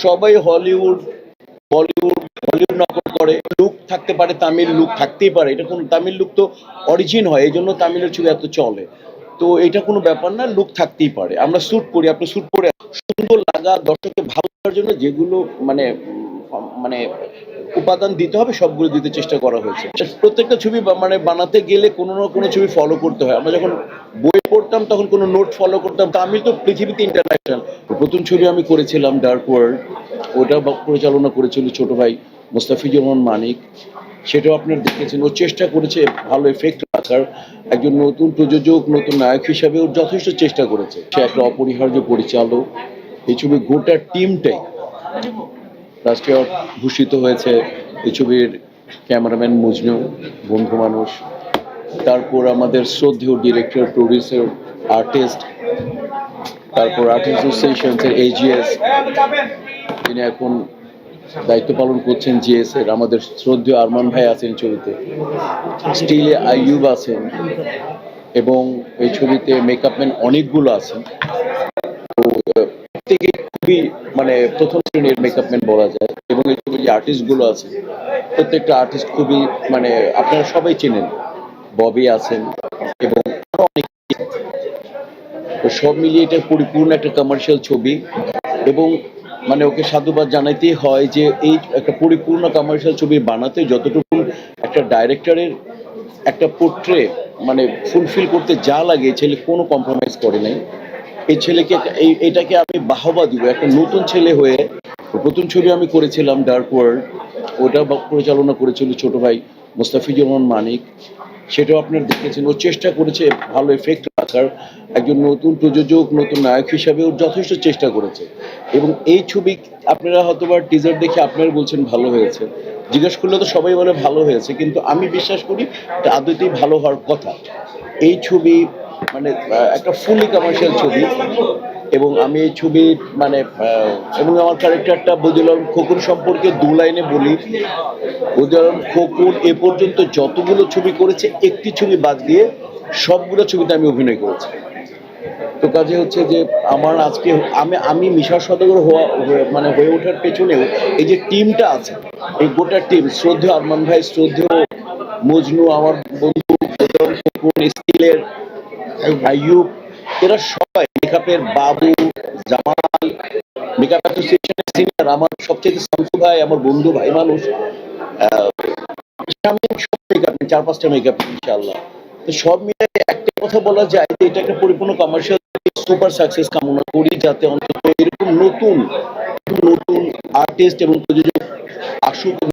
সবাই Hollywood, Bollywood, Hollywood নকল করে। লুক থাকতে পারে, তামিল লুক থাকতেই পারে। এটা কোনো তামিল লুক তো অরিজিন হয়, এই জন্য তামিলের ছবি এত চলে। তো এটা কোনো ব্যাপার না, লুক থাকতেই পারে। আমরা স্যুট পরি, আপনি স্যুট পরে সুন্দর লাগা, দর্শককে ভালো লাগার জন্য যেগুলো মানে মানে উপাদান দিতে হবে সবগুলো দিতে চেষ্টা করা হয়েছে। প্রত্যেকটা ছবি মানে বানাতে গেলে কোনো না কোনো ছবি ফলো করতে হয়। আমরা যখন বই পড়তাম তখন কোনো নোট ফলো করতাম। তামিল তো পৃথিবীতে ইন্টারন্যাশনাল। প্রথম ছবি আমি করেছিলাম ডার্ক ওয়ার্ল্ড, ওটা পরিচালনা করেছিল ছোট ভাই মোস্তাফিজুর রহমান মানিক। সেটাও আপনারা দেখেছেন। ও চেষ্টা করেছে ভালো এফেক্ট রাখার। একজন নতুন প্রযোজক, নতুন নায়ক হিসাবে ও যথেষ্ট চেষ্টা করেছে। সে একটা অপরিহার্য পরিচালক। এই ছবির গোটা টিমটাই রাষ্ট্রীয় অ্যাওয়ার্ড ভূষিত হয়েছে। এই ছবির ক্যামেরাম্যান মজনু, বন্ধু মানুষ। তারপর আমাদের শ্রদ্ধেয় ডিরেক্টর, প্রডিউসার, আর্টিস্ট, তারপর আর্টিস্ট অ্যাসোসিয়েশনের এজিএস, তিনি এখন দায়িত্ব পালন করছেন জিএস এর। আমাদের শ্রদ্ধেয় আরমান ভাই আছেন ছবিতে, স্টিলে আইয়ুব আছেন, এবং এই ছবিতে মেকআপম্যান অনেকগুলো আছেন। তো প্রত্যেকে খুবই মানে প্রথম শ্রেণীর মেকআপম্যান বলা যায়। এবং এই ছবির যে আর্টিস্টগুলো আছে, প্রত্যেকটা আর্টিস্ট খুবই মানে আপনারা সবাই চেনেন। ববি আছেন এবং আরো অনেক। তো সব মিলিয়ে এটা পরিপূর্ণ একটা কমার্শিয়াল ছবি। এবং মানে ওকে সাধুবাদ জানাইতেই হয় যে এই একটা পরিপূর্ণ কমার্শিয়াল ছবি বানাতে যতটুকু একটা ডাইরেক্টরের একটা পোর্ট্রে মানে ফুলফিল করতে যা লাগে, এই ছেলে কোনো কম্প্রোমাইজ করে নাই। এই ছেলেকে এটাকে আমি বাহবা দিব। একটা নতুন ছেলে হয়ে প্রথম ছবি আমি করেছিলাম ডার্ক ওয়ার্ল্ড, ওটা পরিচালনা করেছিল ছোট ভাই মোস্তাফিজুর রহমান মানিক। সেটাও আপনারা দেখেছেন। ও চেষ্টা করেছে ভালো এফেক্ট রাখার। একজন নতুন প্রযোজক, নতুন নায়ক হিসাবে ওর যথেষ্ট চেষ্টা করেছে। এবং এই ছবি আপনারা হয়তোবা টিজার দেখে আপনারা বলছেন ভালো হয়েছে। জিজ্ঞেস করলে তো সবাই বলে ভালো হয়েছে, কিন্তু আমি বিশ্বাস করি এটা আদতেই ভালো হওয়ার কথা। এই ছবি মানে একটা ফুলি কমার্শিয়াল ছবি। এবং আমি এই ছবি মানে এবং আমার ক্যারেক্টারটা বদিউল আলম খোকন সম্পর্কে দু লাইনে বলি। বদিউল আলম খোকন এ পর্যন্ত যতগুলো ছবি করেছে, একটি ছবি বাদ দিয়ে সবগুলো ছবিতে আমি অভিনয় করেছি। তো কাজে হচ্ছে যে আমার আজকে আমি মিশা সওদাগর মানে হয়ে ওঠার পেছনেও এই যে টিমটা আছে, এই গোটা টিম, শ্রদ্ধেয় আরমান ভাই, শ্রদ্ধেয় মজনু, আমার বন্ধু বদিউল আলম খোকন, স্টিলের আইয়ুব, এরা সবাই, মেকআপের বাবু, জামাল, মেকআপ অ্যাসোসিয়েশনের সিনিয়র, আমার সবচেয়ে শামসু ভাই, আমার বন্ধু ভাই মানুষ, শামীম, সব মেকআপ, 4-5টা মেকআপ ইনশাআল্লাহ। তো সব মিলে একটা কথা বলা যায় যে এটা একটা পরিপূর্ণ কমার্শিয়াল সুপার সাকসেস কামনা করি, যাতে অন্তত এরকম নতুন নতুন আর্টিস্ট এবং প্রযোজক আসুক।